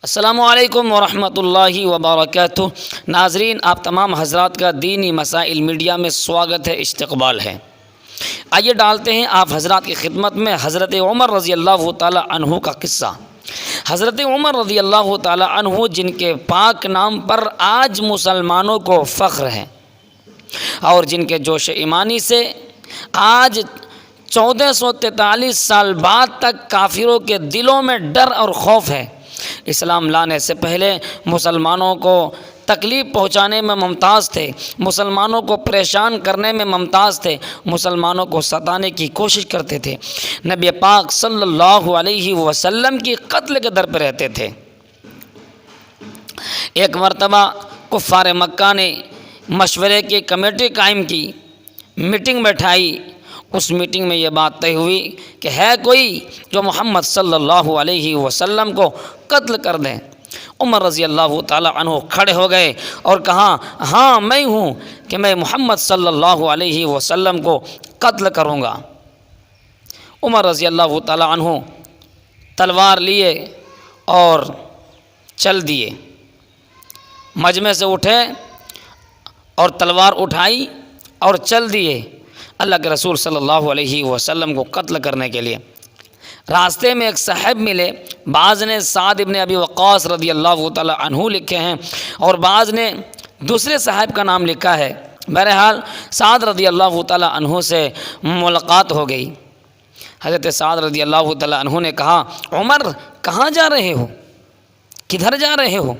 السلام علیکم ورحمۃ اللہ وبرکاتہ۔ ناظرین، آپ تمام حضرات کا دینی مسائل میڈیا میں سواگت ہے، استقبال ہے۔ آئیے ڈالتے ہیں آپ حضرات کی خدمت میں حضرت عمر رضی اللہ تعالی عنہ کا قصہ۔ حضرت عمر رضی اللہ تعالی عنہ، جن کے پاک نام پر آج مسلمانوں کو فخر ہے اور جن کے جوش ایمانی سے آج 1443 سال بعد تک کافروں کے دلوں میں ڈر اور خوف ہے۔ اسلام لانے سے پہلے مسلمانوں کو تکلیف پہنچانے میں ممتاز تھے، مسلمانوں کو پریشان کرنے میں ممتاز تھے، مسلمانوں کو ستانے کی کوشش کرتے تھے، نبی پاک صلی اللہ علیہ وسلم کی قتل کے در پہ رہتے تھے۔ ایک مرتبہ کفار مکہ نے مشورے کی کمیٹی قائم کی، میٹنگ بیٹھائی۔ اس میٹنگ میں یہ بات طے ہوئی کہ ہے کوئی جو محمد صلی اللہ علیہ وسلم کو قتل کر دیں۔ عمر رضی اللہ تعالی عنہ کھڑے ہو گئے اور کہا، ہاں میں ہوں کہ میں محمد صلی اللہ علیہ وسلم کو قتل کروں گا۔ عمر رضی اللہ تعالی عنہ تلوار لیے اور چل دیے، مجمع سے اٹھے اور تلوار اٹھائی اور چل دیے اللہ کے رسول صلی اللہ علیہ وسلم کو قتل کرنے کے لیے۔ راستے میں ایک صاحب ملے، بعض نے سعد ابن ابی وقاص رضی اللہ تعالی عنہ لکھے ہیں اور بعض نے دوسرے صاحب کا نام لکھا ہے۔ بہرحال سعد رضی اللہ تعالی عنہ سے ملاقات ہو گئی۔ حضرت سعد رضی اللہ تعالی عنہ نے کہا، عمر کہاں جا رہے ہو، کدھر جا رہے ہو؟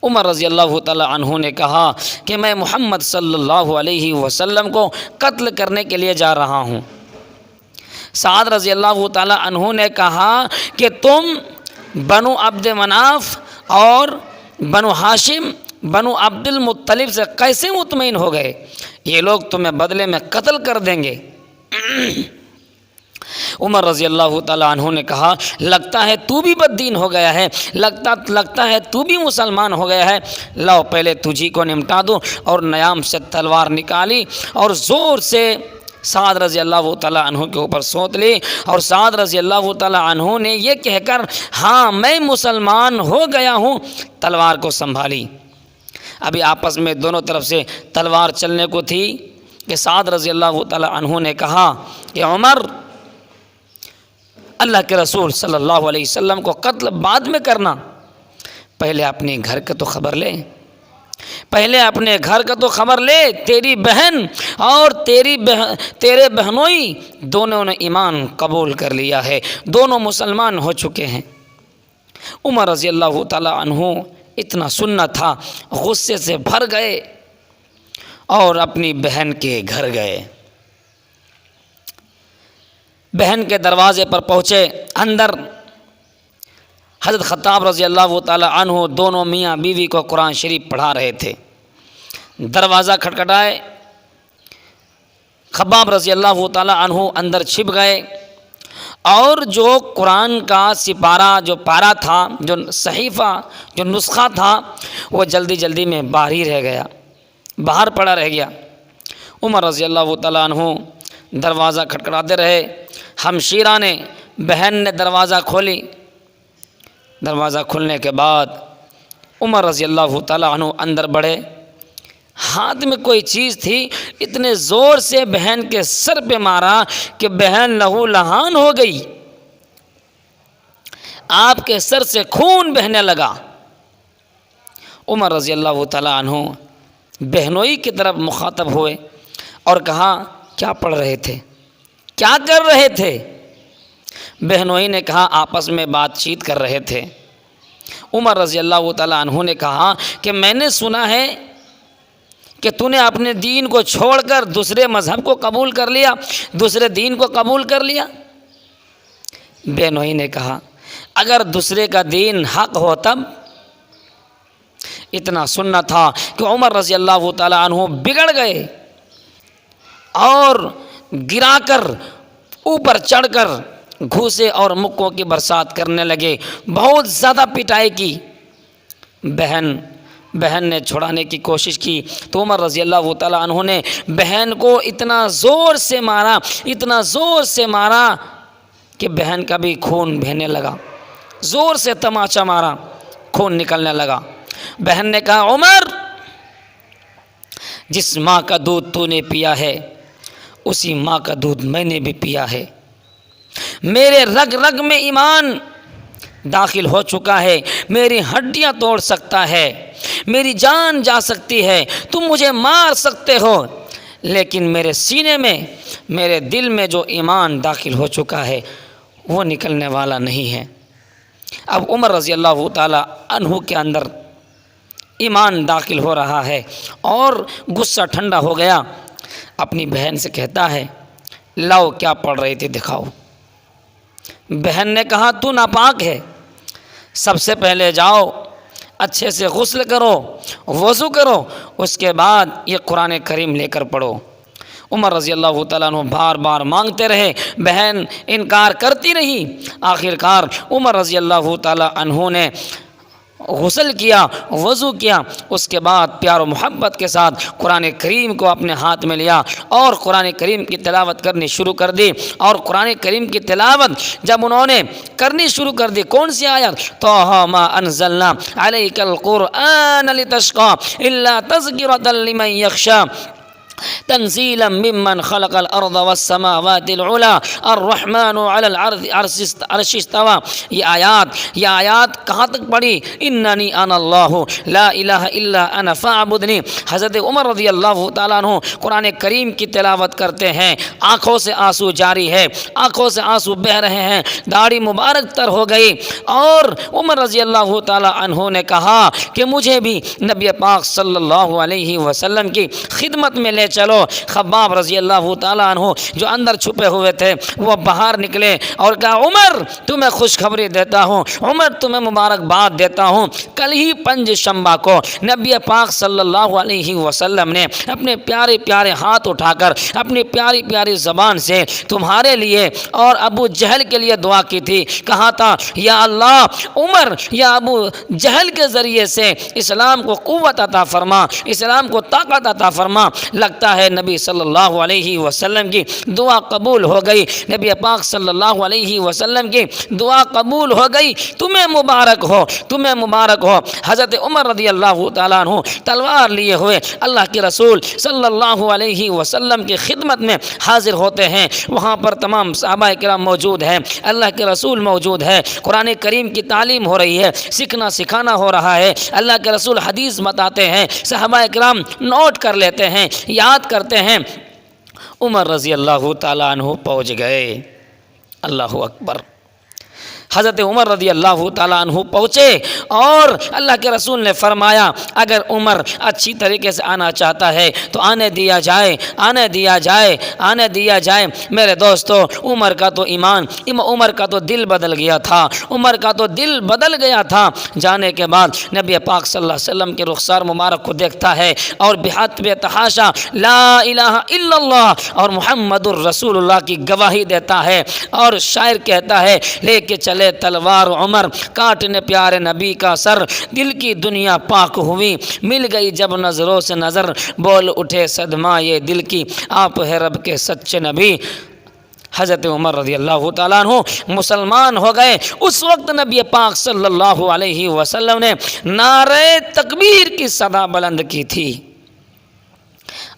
عمر رضی اللہ تعالی عنہ نے کہا کہ میں محمد صلی اللہ علیہ وسلم کو قتل کرنے کے لیے جا رہا ہوں۔ سعد رضی اللہ تعالی عنہ نے کہا کہ تم بنو عبد مناف اور بنو ہاشم، بنو عبد المطلب سے کیسے مطمئن ہو گئے؟ یہ لوگ تمہیں بدلے میں قتل کر دیں گے۔ عمر رضی اللہ تعالی عنہ نے کہا، لگتا ہے تو بھی بد دین ہو گیا ہے، لگتا ہے تو بھی مسلمان ہو گیا ہے، لاؤ پہلے تجھی کو نمٹا دو۔ اور نیام سے تلوار نکالی اور زور سے سعد رضی اللہ تعالی عنہ کے اوپر سونت لی، اور سعد رضی اللہ تعالی عنہ نے یہ کہہ کر ہاں میں مسلمان ہو گیا ہوں، تلوار کو سنبھالی۔ ابھی آپس میں دونوں طرف سے تلوار چلنے کو تھی کہ سعد رضی اللہ تعالی عنہ نے کہا کہ عمر، اللہ کے رسول صلی اللہ علیہ وسلم کو قتل بعد میں کرنا، پہلے اپنے گھر کا تو خبر لے، پہلے اپنے گھر کا تو خبر لے۔ تیری بہن اور تیرے بہنوئی دونوں نے ایمان قبول کر لیا ہے، دونوں مسلمان ہو چکے ہیں۔ عمر رضی اللہ تعالی عنہ اتنا سننا تھا، غصے سے بھر گئے اور اپنی بہن کے گھر گئے۔ بہن کے دروازے پر پہنچے، اندر حضرت خطاب رضی اللہ تعالی عنہ دونوں میاں بیوی کو قرآن شریف پڑھا رہے تھے۔ دروازہ کھٹکھٹائے، خباب رضی اللہ تعالی عنہ اندر چھپ گئے اور جو قرآن کا سپارہ، جو پارہ تھا، جو صحیفہ، جو نسخہ تھا، وہ جلدی جلدی میں باہر ہی رہ گیا، باہر پڑا رہ گیا۔ عمر رضی اللہ تعالی عنہ دروازہ کھٹکھٹاتے رہے، ہمشیرہ نے، بہن نے دروازہ کھولی۔ دروازہ کھلنے کے بعد عمر رضی اللہ تعالی عنہ اندر بڑھے، ہاتھ میں کوئی چیز تھی، اتنے زور سے بہن کے سر پہ مارا کہ بہن لہو لہان ہو گئی، آپ کے سر سے خون بہنے لگا۔ عمر رضی اللہ تعالی عنہ بہنوئی کی طرف مخاطب ہوئے اور کہا، کیا پڑھ رہے تھے، کیا کر رہے تھے؟ بہنوئی نے کہا، آپس میں بات چیت کر رہے تھے۔ عمر رضی اللہ تعالی عنہ نے کہا کہ میں نے سنا ہے کہ تو نے اپنے دین کو چھوڑ کر دوسرے مذہب کو قبول کر لیا، دوسرے دین کو قبول کر لیا۔ بہنوئی نے کہا، اگر دوسرے کا دین حق ہو تب؟ اتنا سننا تھا کہ عمر رضی اللہ تعالی عنہ بگڑ گئے اور گرا کر اوپر چڑھ کر گھوسے اور مکوں کی برسات کرنے لگے، بہت زیادہ پٹائی کی۔ بہن نے چھڑانے کی کوشش کی تو عمر رضی اللہ تعالی عنہ نے بہن کو اتنا زور سے مارا، اتنا زور سے مارا کہ بہن کا بھی خون بہنے لگا، زور سے تماچا مارا، خون نکلنے لگا۔ بہن نے کہا عمر، جس ماں کا دودھ تو نے پیا ہے اسی ماں کا دودھ میں نے بھی پیا ہے، میرے رگ رگ میں ایمان داخل ہو چکا ہے، میری ہڈیاں توڑ سکتا ہے، میری جان جا سکتی ہے، تم مجھے مار سکتے ہو، لیکن میرے سینے میں، میرے دل میں جو ایمان داخل ہو چکا ہے وہ نکلنے والا نہیں ہے۔ اب عمر رضی اللہ تعالی عنہ کے اندر ایمان داخل ہو رہا ہے اور غصہ ٹھنڈا ہو گیا۔ اپنی بہن سے کہتا ہے لاؤ کیا پڑھ رہی تھی دکھاؤ۔ بہن نے کہا تو ناپاک ہے، سب سے پہلے جاؤ اچھے سے غسل کرو، وضو کرو، اس کے بعد یہ قرآن کریم لے کر پڑھو۔ عمر رضی اللہ تعالیٰ عنہ بار بار مانگتے رہے، بہن انکار کرتی رہی۔ آخر کار عمر رضی اللہ تعالیٰ عنہ نے غسل کیا، وضو کیا، اس کے بعد پیار و محبت کے ساتھ قرآن کریم کو اپنے ہاتھ میں لیا اور قرآن کریم کی تلاوت کرنی شروع کر دی۔ اور قرآن کریم کی تلاوت جب انہوں نے کرنی شروع کر دی، کون سی آیت؟ طٰہٰ مَا أَنزَلْنَا عَلَيْكَ الْقُرْآنَ لِتَشْقَىٰ إِلَّا تَذْكِرَةً لِمَن يَخْشَىٰ تنزیلا ممن خلق الارض والسماوات العلی الرحمن علی العرش استوى۔ یہ آیات کہاں تک پڑھی؟ اننی انا اللہ لا الہ الا انا فاعبدنی۔ حضرت عمر رضی اللہ تعالیٰ عنہ قرآن کریم کی تلاوت کرتے ہیں، آنکھوں سے آنسو جاری ہے، آنکھوں سے آنسو بہہ رہے ہیں، داڑھی مبارک تر ہو گئی، اور عمر رضی اللہ تعالیٰ عنہ نے کہا کہ مجھے بھی نبی پاک صلی اللہ علیہ وسلم کی خدمت میں لے چلو۔ خباب رضی اللہ تعالیٰ عنہ جو اندر چھپے ہوئے تھے وہ باہر نکلے اور کہا عمر تمہیں خوشخبری دیتا ہوں، عمر تمہیں مبارکباد دیتا ہوں، کل ہی پنج شنبہ کو نبی پاک صلی اللہ علیہ وسلم نے اپنے پیارے پیارے ہاتھ اٹھا کر اپنی پیاری پیاری زبان سے تمہارے لیے اور ابو جہل کے لیے دعا کی تھی۔ کہا تھا یا اللہ عمر یا ابو جہل کے ذریعے سے اسلام کو قوت عطا فرما، اسلام کو طاقت عطا فرما۔ لگتا ہے نبی صلی اللہ علیہ وسلم کی دعا قبول ہو گئی، نبی پاک صلی اللہ علیہ وسلم کی دعا قبول ہو گئی۔ تمہیں مبارک ہو، تمہیں مبارک ہو۔ حضرت عمر رضی اللہ تعالیٰ عنہ تلوار لیے ہوئے اللہ کے رسول صلی اللہ علیہ وسلم کی خدمت میں حاضر ہوتے ہیں۔ وہاں پر تمام صحابہ کرام موجود ہیں، اللہ کے رسول موجود ہے، قرآن کریم کی تعلیم ہو رہی ہے، سیکھنا سکھانا ہو رہا ہے، اللہ کے رسول حدیث بتاتے ہیں، صحابہ کرام نوٹ کر لیتے ہیں، یاد کرتے ہیں۔ عمر رضی اللہ تعالیٰ عنہ پہنچ گئے۔ اللہ اکبر۔ حضرت عمر رضی اللہ تعالیٰ عنہ پہنچے اور اللہ کے رسول نے فرمایا اگر عمر اچھی طریقے سے آنا چاہتا ہے تو آنے دیا جائے، آنے دیا جائے، آنے دیا جائے۔ میرے دوستو عمر کا تو ایمان، عمر کا تو دل بدل گیا تھا، عمر کا تو دل بدل گیا تھا۔ جانے کے بعد نبی پاک صلی اللہ علیہ وسلم کے رخسار مبارک کو دیکھتا ہے اور بحق بے تحاشا لا الہ الا اللہ اور محمد الرسول اللہ کی گواہی دیتا ہے، اور شاعر کہتا ہے لے کے چلے تلوار عمر کاٹنے پیارے نبی کا سر، دل کی دنیا پاک ہوئی، مل گئی جب نظروں سے نظر، بول اٹھے صدمہ یہ دل کی، آپ ہے رب کے سچے نبی۔ حضرت عمر رضی اللہ تعالیٰ عنہ مسلمان ہو گئے۔ اس وقت نبی پاک صلی اللہ علیہ وسلم نے نعرہ تکبیر کی صدا بلند کی تھی۔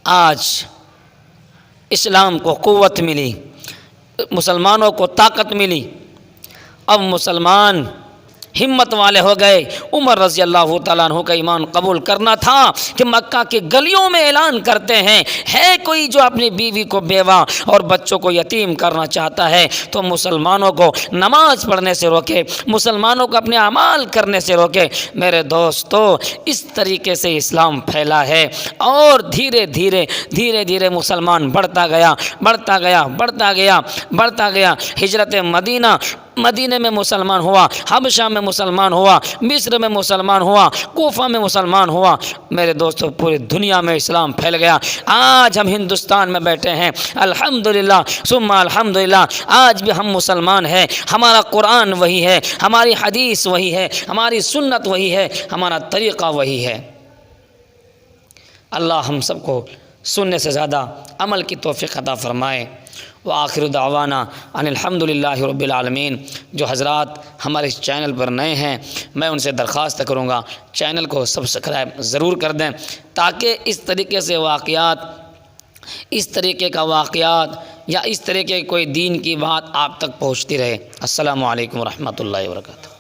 آج اسلام کو قوت ملی، مسلمانوں کو طاقت ملی، اب مسلمان ہمت والے ہو گئے۔ عمر رضی اللہ تعالیٰ عنہ کا ایمان قبول کرنا تھا کہ مکہ کے گلیوں میں اعلان کرتے ہیں ہے کوئی جو اپنی بیوی کو بیوہ اور بچوں کو یتیم کرنا چاہتا ہے تو مسلمانوں کو نماز پڑھنے سے روکے، مسلمانوں کو اپنے اعمال کرنے سے روکے۔ میرے دوستو اس طریقے سے اسلام پھیلا ہے اور دھیرے دھیرے مسلمان بڑھتا گیا، بڑھتا گیا، بڑھتا گیا، بڑھتا گیا۔ ہجرت مدینہ میں مسلمان ہوا، حبشہ میں مسلمان ہوا، مصر میں مسلمان ہوا، کوفہ میں مسلمان ہوا۔ میرے دوستو پوری دنیا میں اسلام پھیل گیا۔ آج ہم ہندوستان میں بیٹھے ہیں، الحمدللہ ثم الحمدللہ، آج بھی ہم مسلمان ہیں، ہمارا قرآن وہی ہے، ہماری حدیث وہی ہے، ہماری سنت وہی ہے، ہمارا طریقہ وہی ہے۔ اللہ ہم سب کو سننے سے زیادہ عمل کی توفیق عطا فرمائے۔ وآخر دعوانا ان الحمد للہ رب العالمین۔ جو حضرات ہمارے اس چینل پر نئے ہیں، میں ان سے درخواست کروں گا چینل کو سبسکرائب ضرور کر دیں، تاکہ اس طریقے سے واقعات، اس طریقے کا واقعات یا اس طریقے کوئی دین کی بات آپ تک پہنچتی رہے۔ السلام علیکم ورحمۃ اللہ وبرکاتہ۔